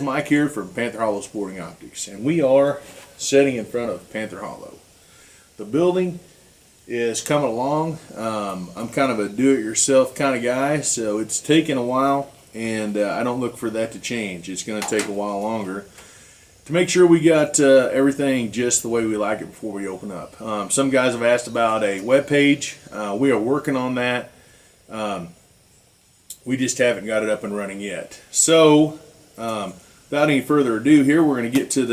Mike here from Panther Hollow Sporting Optics, and we are sitting in front of Panther Hollow. The building is coming along. I'm kind of a do-it-yourself kind of guy, so it's taken a while, and I don't look for that to change. It's going to take a while longer to make sure we got everything just the way we like it before we open up. Some guys have asked about a web page. We are working on that. We just haven't got it up and running yet. So without any further ado, here we're going to get to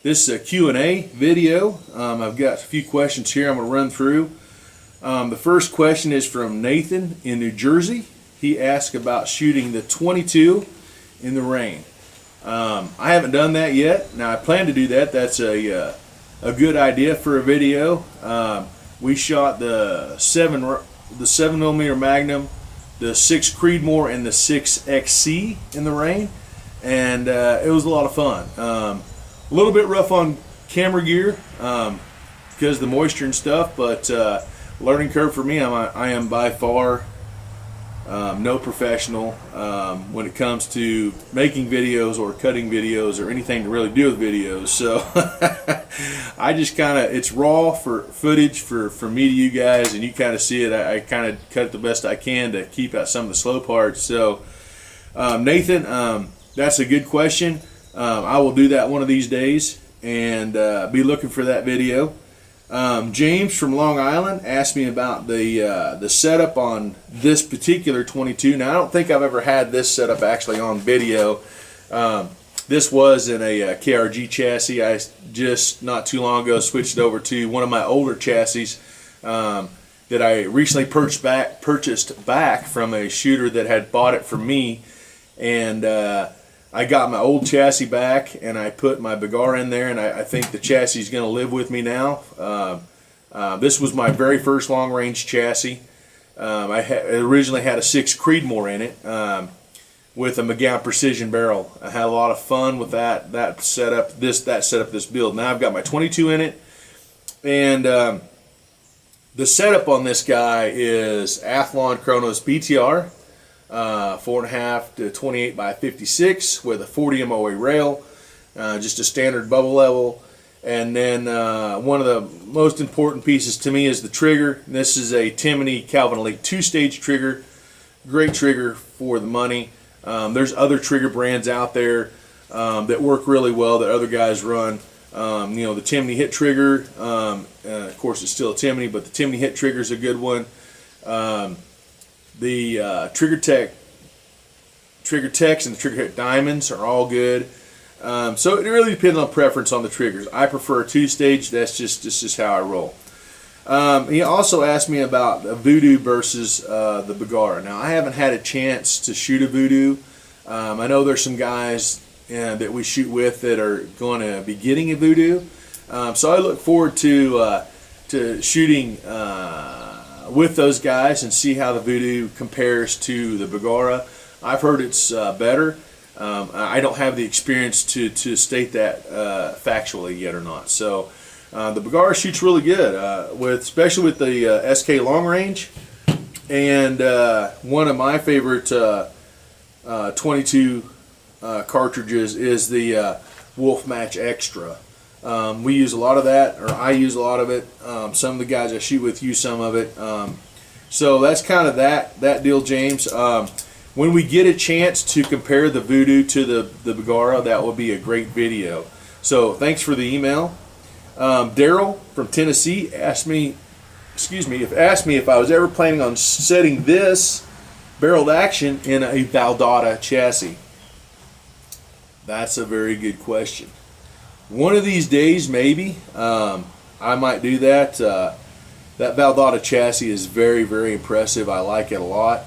this Q&A video. I've got a few questions here I'm going to run through. The first question is from Nathan in New Jersey. He asked about shooting the 22 in the rain. I haven't done that yet. Now I plan to do that. That's a good idea for a video. We shot the 7mm Magnum, the 6 Creedmoor, and the 6XC in the rain, and it was a lot of fun. A little bit rough on camera gear because of the moisture and stuff, but learning curve for me. I am by far no professional when it comes to making videos or cutting videos or anything to really do with videos. So I just kind of, it's raw for footage for me to you guys, and you kind of see it. I kind of cut it the best I can to keep out some of the slow parts. So Nathan, that's a good question. I will do that one of these days and be looking for that video. James from Long Island asked me about the setup on this particular 22. Now I don't think I've ever had this setup actually on video. This was in a KRG chassis. I just not too long ago switched over to one of my older chassis that I recently purchased back from a shooter that had bought it from me, and I got my old chassis back and I put my Bergara in there, and I think the chassis is going to live with me now. This was my very first long-range chassis. I originally had a 6 Creedmoor in it with a McGowan precision barrel. I had a lot of fun with that setup, this build. Now I've got my 22 in it, and the setup on this guy is Athlon Chronos BTR. 4.5 to 28 by 56 with a 40 MOA rail, just a standard bubble level. And then one of the most important pieces to me is the trigger. This is a Timney Calvin Elite 2-stage trigger. Great trigger for the money. There's other trigger brands out there that work really well that other guys run. You know, the Timney hit trigger, of course it's still a Timney, but the Timney hit trigger is a good one. The Trigger Techs and the Trigger Hit Diamonds are all good. So it really depends on preference on the triggers. I prefer a 2-stage. That's just how I roll. He also asked me about a Voodoo versus the Bergara. Now I haven't had a chance to shoot a Voodoo. I know there's some guys that we shoot with that are going to be getting a Voodoo. So I look forward to shooting with those guys and see how the Voodoo compares to the Bergara. I've heard it's better. I don't have the experience to state that factually yet or not. So the Bergara shoots really good, especially with the SK long range. And one of my favorite 22 cartridges is the Wolf Match Extra. We use a lot of that, or I use a lot of it. Some of the guys I shoot with use some of it. So that's kind of that deal, James. When we get a chance to compare the Voodoo to the Bergara, that will be a great video. So thanks for the email. Daryl from Tennessee asked me if I was ever planning on setting this barreled action in a Valdada chassis. That's a very good question. One of these days, maybe, I might do that. That Valdada chassis is very, very impressive. I like it a lot.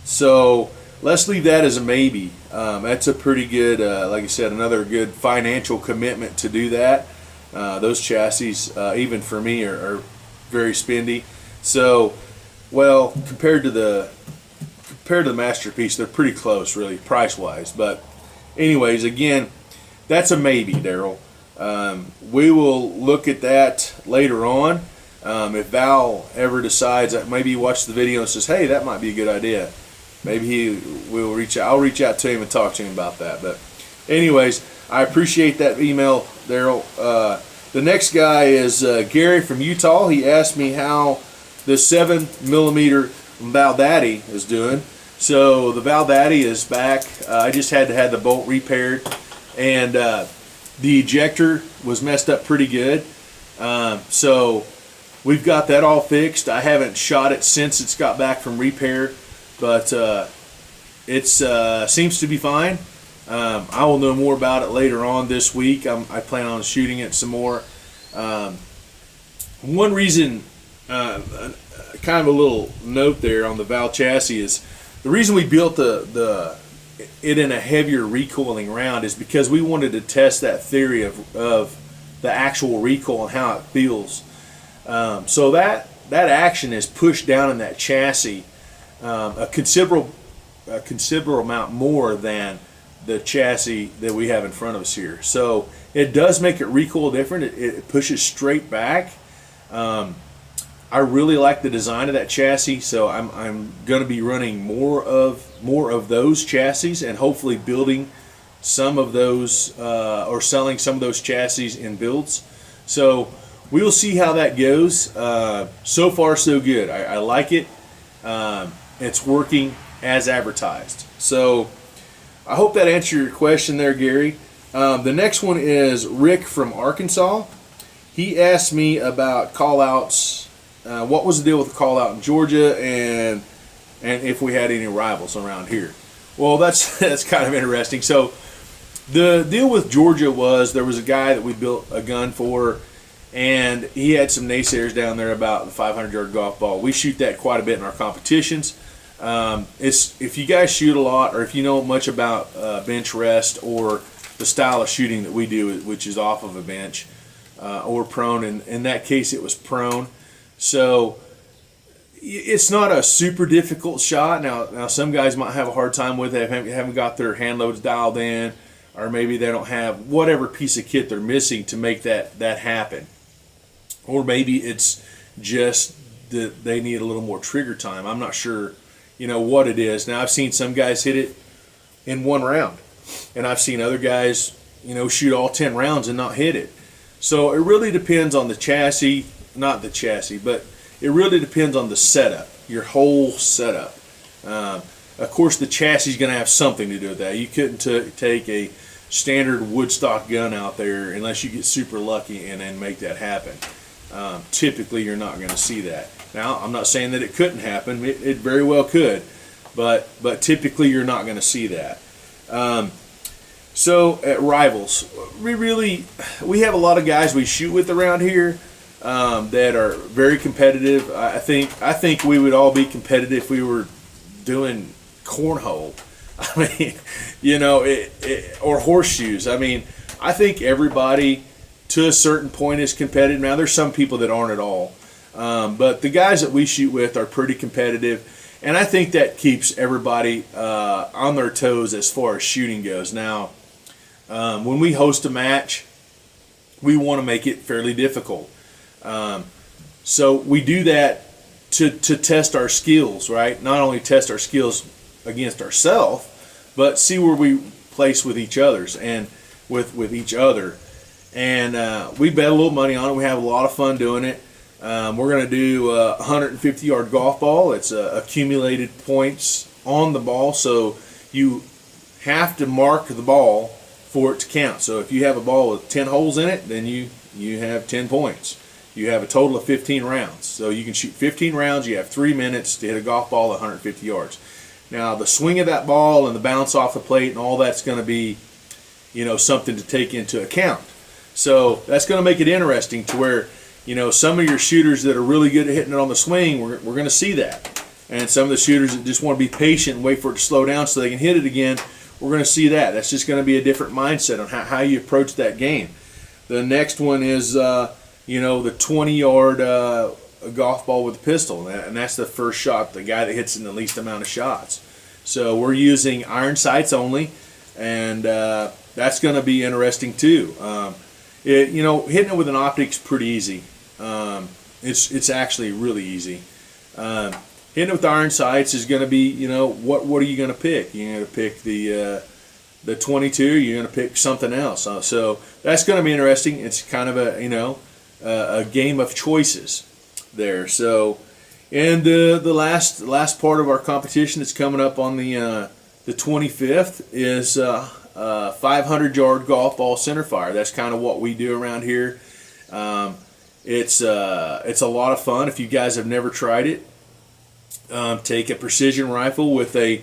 So let's leave that as a maybe. That's a pretty good, like I said, another good financial commitment to do that. Those chassis, even for me, are very spendy. So, well, compared to the Masterpiece, they're pretty close, really, price-wise. But anyways, again, that's a maybe, Daryl. We will look at that later on. If Val ever decides that maybe he watched the video and says, hey, that might be a good idea, maybe he will reach out. I'll reach out to him and talk to him about that. But anyways, I appreciate that email, Daryl. The next guy is Gary from Utah. He asked me how the 7mm Valdada is doing. So the Valdada is back. I just had to have the bolt repaired, and the ejector was messed up pretty good. So we've got that all fixed. I haven't shot it since it's got back from repair, but it seems to be fine. I will know more about it later on this week. I plan on shooting it some more. One reason, kind of a little note there on the Val chassis, is the reason we built it in a heavier recoiling round is because we wanted to test that theory of the actual recoil and how it feels. So that action is pushed down in that chassis a considerable amount more than the chassis that we have in front of us here. So it does make it recoil different. It pushes straight back. I really like the design of that chassis, so I'm going to be running more of those chassis, and hopefully building some of those or selling some of those chassis in builds. So we'll see how that goes. So far, so good. I like it. It's working as advertised. So I hope that answered your question there, Gary. The next one is Rick from Arkansas. He asked me about call-outs. What was the deal with the call-out in Georgia, and if we had any rivals around here. Well, that's kind of interesting. So the deal with Georgia was there was a guy that we built a gun for, and he had some naysayers down there about the 500-yard golf ball. We shoot that quite a bit in our competitions. If you guys shoot a lot, or if you know much about bench rest or the style of shooting that we do, which is off of a bench or prone, and in that case it was prone. So it's not a super difficult shot. Now some guys might have a hard time with it, haven't got their hand loads dialed in, or maybe they don't have whatever piece of kit they're missing to make that happen. Or maybe it's just that they need a little more trigger time. I'm not sure, what it is. Now I've seen some guys hit it in one round, and I've seen other guys, shoot all 10 rounds and not hit it. So it really depends on the chassis, not the chassis, but it really depends on the setup, your whole setup. Of course, the chassis is going to have something to do with that. You couldn't take a standard woodstock gun out there unless you get super lucky and then make that happen. Typically, you're not going to see that. Now, I'm not saying that it couldn't happen. It very well could, but typically you're not going to see that. So at rivals, we have a lot of guys we shoot with around here that are very competitive. I think we would all be competitive if we were doing cornhole. I mean, or horseshoes. I mean, I think everybody to a certain point is competitive. Now, there's some people that aren't at all, but the guys that we shoot with are pretty competitive, and I think that keeps everybody on their toes as far as shooting goes. Now, when we host a match, we want to make it fairly difficult. So we do that to test our skills, right? Not only test our skills against ourselves, but see where we place with each other's and with each other. And we bet a little money on it. We have a lot of fun doing it. We're going to do a 150-yard golf ball. It's accumulated points on the ball, so you have to mark the ball for it to count. So if you have a ball with 10 holes in it, then you have 10 points. You have a total of 15 rounds. So you can shoot 15 rounds. You have 3 minutes to hit a golf ball at 150 yards. Now, the swing of that ball and the bounce off the plate and all that's going to be, something to take into account. So that's going to make it interesting to where, some of your shooters that are really good at hitting it on the swing, we're going to see that. And some of the shooters that just want to be patient and wait for it to slow down so they can hit it again, we're going to see that. That's just going to be a different mindset on how you approach that game. The next one is, the 20-yard golf ball with a pistol, and that's the first shot, the guy that hits in the least amount of shots. So we're using iron sights only, and that's going to be interesting too. Hitting it with an optic's pretty easy. It's actually really easy. hitting it with iron sights is going to be, you know, what are you going to pick? You're going to pick the 22. You're going to pick something else. So that's going to be interesting. It's kind of a, you know, a game of choices there. So, and the last part of our competition that's coming up on the 25th is 500-yard golf ball center fire. That's kind of what we do around here. It's a lot of fun. If you guys have never tried it, take a precision rifle with a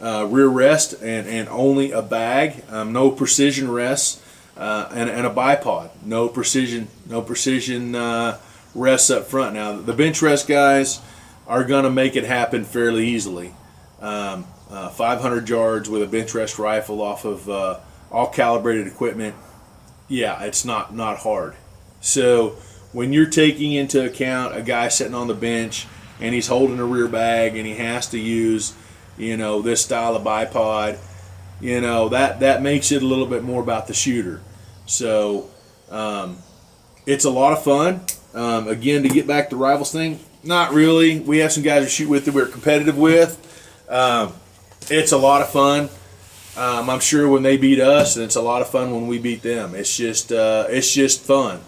rear rest and only a bag, no precision rests, and a bipod. No precision rests up front. Now the bench rest guys are gonna make it happen fairly easily. 500 yards with a bench rest rifle off of all calibrated equipment. Yeah, it's not hard. So when you're taking into account a guy sitting on the bench and he's holding a rear bag and he has to use, you know, this style of bipod, you know, that makes it a little bit more about the shooter. So it's a lot of fun. Again, to get back to the rivals thing, not really. We have some guys we shoot with that we're competitive with. It's a lot of fun. I'm sure when they beat us, and it's a lot of fun when we beat them. It's just fun.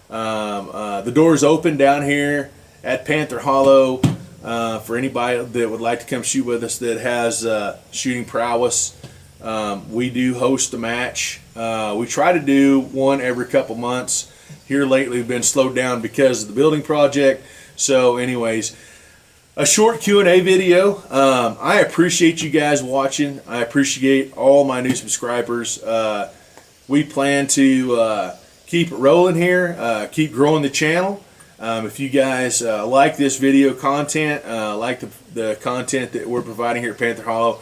The door's open down here at Panther Hollow for anybody that would like to come shoot with us that has shooting prowess. We do host a match. We try to do one every couple months. Here lately we've been slowed down because of the building project. So anyways, a short Q&A video. I appreciate you guys watching. I appreciate all my new subscribers. We plan to keep it rolling here, keep growing the channel. If you guys like this video content, like the content that we're providing here at Panther Hollow,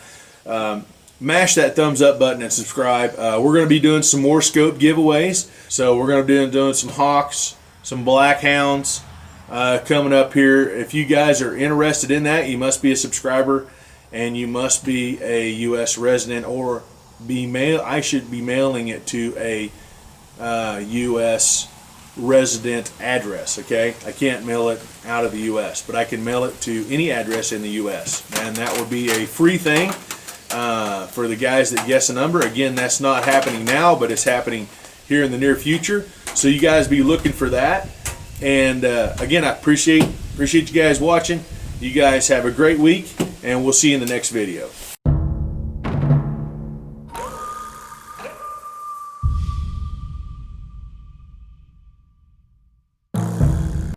mash that thumbs up button and subscribe. We're going to be doing some more scope giveaways. So we're going to be doing some hawks, some black hounds coming up here. If you guys are interested in that, you must be a subscriber and you must be a U.S. resident or I should be mailing it to a U.S. resident address. Okay, I can't mail it out of the U.S., but I can mail it to any address in the U.S. and that would be a free thing for the guys that guess a number. Again, that's not happening now, but it's happening here in the near future. So you guys be looking for that. And again, I appreciate you guys watching. You guys have a great week, and we'll see you in the next video.